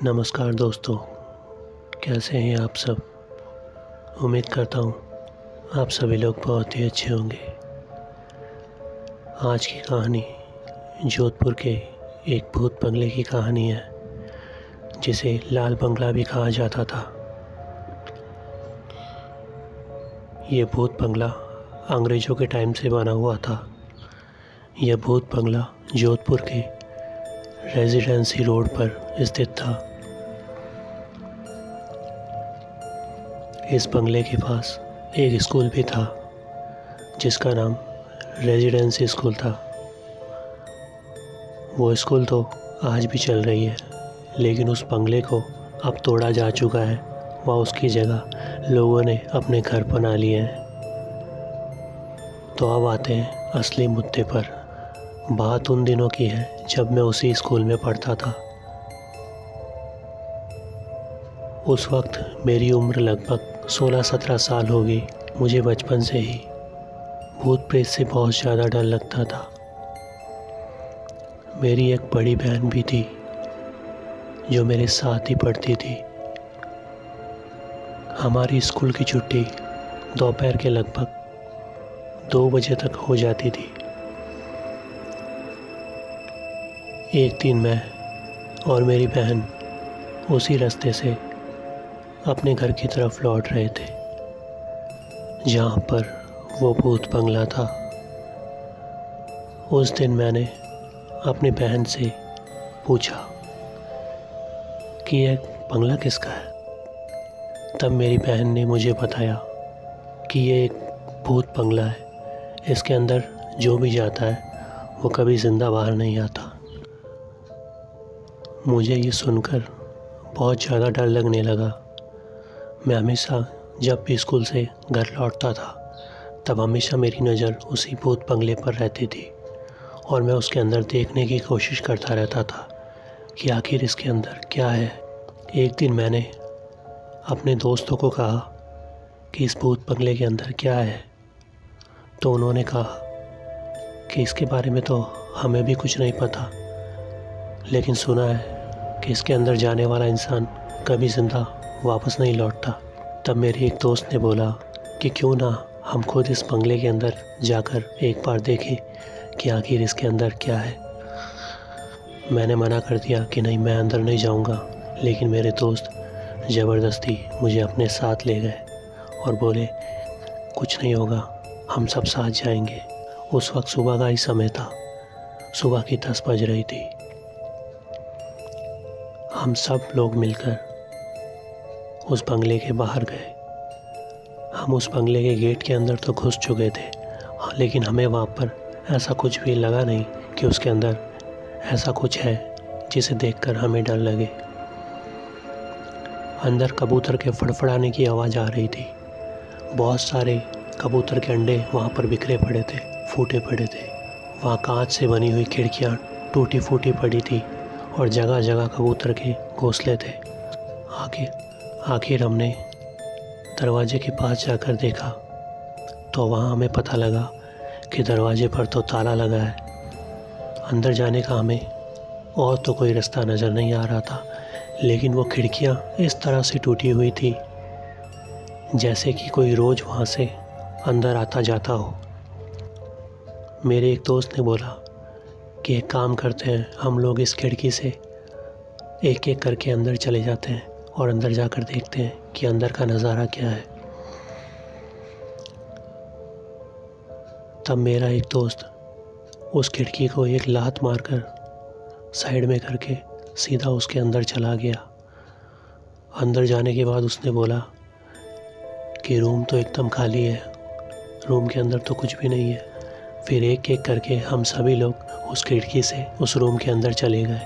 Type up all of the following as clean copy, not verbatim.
नमस्कार दोस्तों, कैसे हैं आप सब। उम्मीद करता हूँ आप सभी लोग बहुत ही अच्छे होंगे। आज की कहानी जोधपुर के एक भूत बंगले की कहानी है, जिसे लाल बंगला भी कहा जाता था। ये भूत बंगला अंग्रेज़ों के टाइम से बना हुआ था। यह भूत बंगला जोधपुर के रेजिडेंसी रोड पर स्थित था। इस बंगले के पास एक स्कूल भी था, जिसका नाम रेजिडेंसी स्कूल था। वो स्कूल तो आज भी चल रही है, लेकिन उस बंगले को अब तोड़ा जा चुका है व उसकी जगह लोगों ने अपने घर बना लिए हैं। तो अब आते हैं असली मुद्दे पर। बात उन दिनों की है जब मैं उसी स्कूल में पढ़ता था। उस वक्त मेरी उम्र लगभग 16-17 साल होगी। मुझे बचपन से ही भूत प्रेत से बहुत ज़्यादा डर लगता था। मेरी एक बड़ी बहन भी थी जो मेरे साथ ही पढ़ती थी। हमारी स्कूल की छुट्टी दोपहर के लगभग 2 बजे तक हो जाती थी। एक दिन मैं और मेरी बहन उसी रास्ते से अपने घर की तरफ लौट रहे थे जहाँ पर वो भूत बंगला था। उस दिन मैंने अपनी बहन से पूछा कि यह बंगला किसका है। तब मेरी बहन ने मुझे बताया कि ये एक भूत बंगला है। इसके अंदर जो भी जाता है वो कभी ज़िंदा बाहर नहीं आता। मुझे ये सुनकर बहुत ज़्यादा डर लगने लगा। मैं हमेशा जब भी स्कूल से घर लौटता था तब हमेशा मेरी नज़र उसी भूत बंगले पर रहती थी और मैं उसके अंदर देखने की कोशिश करता रहता था कि आखिर इसके अंदर क्या है। एक दिन मैंने अपने दोस्तों को कहा कि इस भूत बंगले के अंदर क्या है, तो उन्होंने कहा कि इसके बारे में तो हमें भी कुछ नहीं पता, लेकिन सुना है कि इसके अंदर जाने वाला इंसान कभी ज़िंदा वापस नहीं लौटता। तब मेरे एक दोस्त ने बोला कि क्यों ना हम खुद इस बंगले के अंदर जाकर एक बार देखें कि आखिर इसके अंदर क्या है। मैंने मना कर दिया कि नहीं, मैं अंदर नहीं जाऊंगा, लेकिन मेरे दोस्त ज़बरदस्ती मुझे अपने साथ ले गए और बोले कुछ नहीं होगा, हम सब साथ जाएंगे। उस वक्त सुबह का ही समय था, सुबह की 10 बज रही थी। हम सब लोग मिलकर उस बंगले के बाहर गए। हम उस बंगले के गेट के अंदर तो घुस चुके थे, लेकिन हमें वहाँ पर ऐसा कुछ भी लगा नहीं कि उसके अंदर ऐसा कुछ है जिसे देखकर हमें डर लगे। अंदर कबूतर के फड़फड़ाने की आवाज़ आ रही थी। बहुत सारे कबूतर के अंडे वहाँ पर बिखरे पड़े थे, फूटे पड़े थे। वहाँ कांच से बनी हुई खिड़कियाँ टूटी फूटी पड़ी थी और जगह जगह कबूतर के घोंसले थे। आखिर हमने दरवाजे के पास जाकर देखा तो वहाँ हमें पता लगा कि दरवाजे पर तो ताला लगा है। अंदर जाने का हमें और तो कोई रास्ता नज़र नहीं आ रहा था, लेकिन वो खिड़कियाँ इस तरह से टूटी हुई थी जैसे कि कोई रोज़ वहाँ से अंदर आता जाता हो। मेरे एक दोस्त ने बोला कि एक काम करते हैं, हम लोग इस खिड़की से एक एक करके अंदर चले जाते हैं और अंदर जाकर देखते हैं कि अंदर का नज़ारा क्या है। तब मेरा एक दोस्त उस खिड़की को एक लात मारकर साइड में करके सीधा उसके अंदर चला गया। अंदर जाने के बाद उसने बोला कि रूम तो एकदम खाली है, रूम के अंदर तो कुछ भी नहीं है। फिर एक एक करके हम सभी लोग उस खिड़की से उस रूम के अंदर चले गए।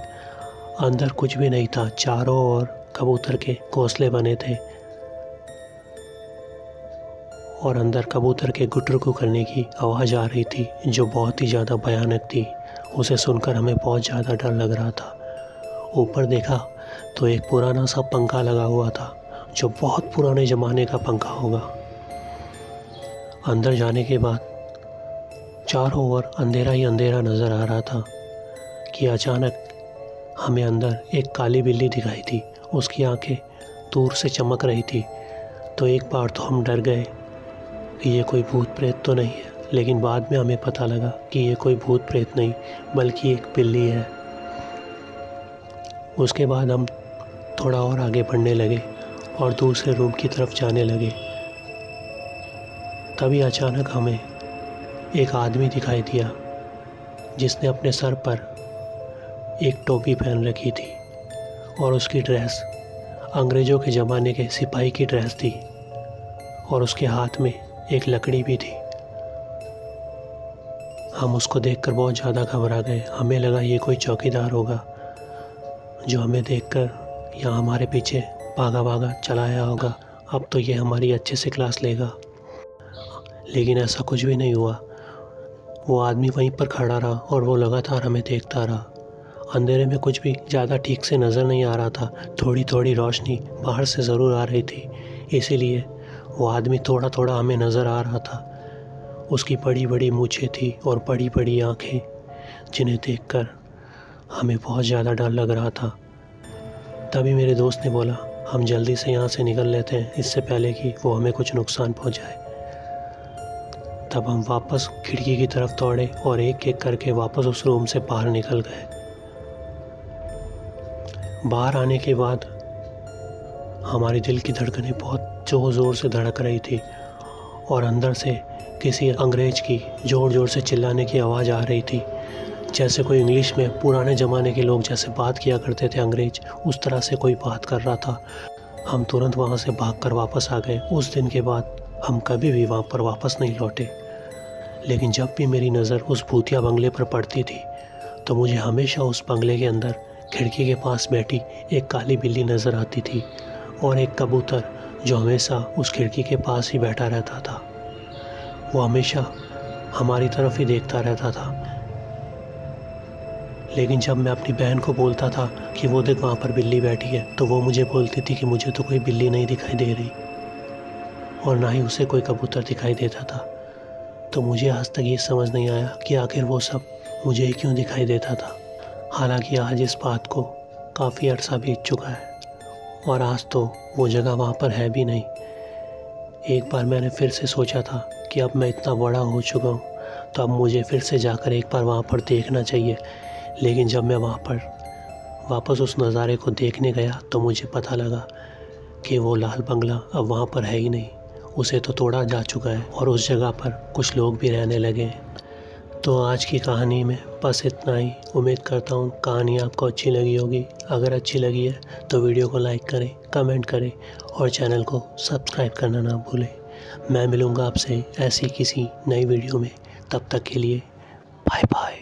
अंदर कुछ भी नहीं था, चारों ओर कबूतर के घोंसले बने थे और अंदर कबूतर के गुटरुकू करने की आवाज़ आ रही थी जो बहुत ही ज़्यादा भयानक थी। उसे सुनकर हमें बहुत ज़्यादा डर लग रहा था। ऊपर देखा तो एक पुराना सा पंखा लगा हुआ था, जो बहुत पुराने ज़माने का पंखा होगा। अंदर जाने के बाद चारों ओर अंधेरा ही अंधेरा नज़र आ रहा था कि अचानक हमें अंदर एक काली बिल्ली दिखाई थी। उसकी आंखें दूर से चमक रही थी। तो एक बार तो हम डर गए कि ये कोई भूत प्रेत तो नहीं है, लेकिन बाद में हमें पता लगा कि ये कोई भूत प्रेत नहीं बल्कि एक बिल्ली है। उसके बाद हम थोड़ा और आगे बढ़ने लगे और दूसरे रूम की तरफ जाने लगे। तभी अचानक हमें एक आदमी दिखाई दिया जिसने अपने सर पर एक टोपी पहन रखी थी और उसकी ड्रेस अंग्रेज़ों के ज़माने के सिपाही की ड्रेस थी और उसके हाथ में एक लकड़ी भी थी। हम उसको देखकर बहुत ज़्यादा घबरा गए। हमें लगा ये कोई चौकीदार होगा जो हमें देखकर यहाँ हमारे पीछे भागा भागा चला आया होगा। अब तो ये हमारी अच्छे से क्लास लेगा, लेकिन ऐसा कुछ भी नहीं हुआ। वो आदमी वहीं पर खड़ा रहा और वो लगातार हमें देखता रहा। अंधेरे में कुछ भी ज़्यादा ठीक से नज़र नहीं आ रहा था। थोड़ी थोड़ी रोशनी बाहर से ज़रूर आ रही थी, इसीलिए वो आदमी थोड़ा थोड़ा हमें नज़र आ रहा था। उसकी बड़ी बड़ी मूंछें थी और बड़ी बड़ी आँखें, जिन्हें देखकर हमें बहुत ज़्यादा डर लग रहा था। तभी मेरे दोस्त ने बोला, हम जल्दी से यहाँ से निकल लेते हैं, इससे पहले कि वो हमें कुछ नुकसान पहुँचाए। तब हम वापस खिड़की की तरफ दौड़े और एक एक करके वापस उस रूम से बाहर निकल गए। बाहर आने के बाद हमारे दिल की धड़कनें बहुत ज़ोर ज़ोर से धड़क रही थी और अंदर से किसी अंग्रेज़ की ज़ोर ज़ोर से चिल्लाने की आवाज़ आ रही थी, जैसे कोई इंग्लिश में पुराने ज़माने के लोग जैसे बात किया करते थे अंग्रेज़, उस तरह से कोई बात कर रहा था। हम तुरंत वहाँ से भागकर वापस आ गए। उस दिन के बाद हम कभी भी वहाँ पर वापस नहीं लौटे। लेकिन जब भी मेरी नज़र उस भूतिया बंगले पर पड़ती थी तो मुझे हमेशा उस बंगले के अंदर खिड़की के पास बैठी एक काली बिल्ली नज़र आती थी और एक कबूतर जो हमेशा उस खिड़की के पास ही बैठा रहता था। वो हमेशा हमारी तरफ ही देखता रहता था। लेकिन जब मैं अपनी बहन को बोलता था कि वो देख वहाँ पर बिल्ली बैठी है, तो वो मुझे बोलती थी कि मुझे तो कोई बिल्ली नहीं दिखाई दे रही और ना ही उसे कोई कबूतर दिखाई देता था। तो मुझे आज तक ये समझ नहीं आया कि आखिर वो सब मुझे क्यों दिखाई देता था। हालांकि आज इस बात को काफ़ी अरसा बीत चुका है और आज तो वो जगह वहाँ पर है भी नहीं। एक बार मैंने फिर से सोचा था कि अब मैं इतना बड़ा हो चुका हूँ तो अब मुझे फिर से जाकर एक बार वहाँ पर देखना चाहिए। लेकिन जब मैं वहाँ पर वापस उस नज़ारे को देखने गया तो मुझे पता लगा कि वो लाल बंगला अब वहाँ पर है ही नहीं, उसे तो तोड़ा जा चुका है और उस जगह पर कुछ लोग भी रहने लगे हैं। तो आज की कहानी में बस इतना ही। उम्मीद करता हूँ कहानी आपको अच्छी लगी होगी। अगर अच्छी लगी है तो वीडियो को लाइक करें, कमेंट करें और चैनल को सब्सक्राइब करना ना भूलें। मैं मिलूँगा आपसे ऐसी किसी नई वीडियो में। तब तक के लिए बाय बाय।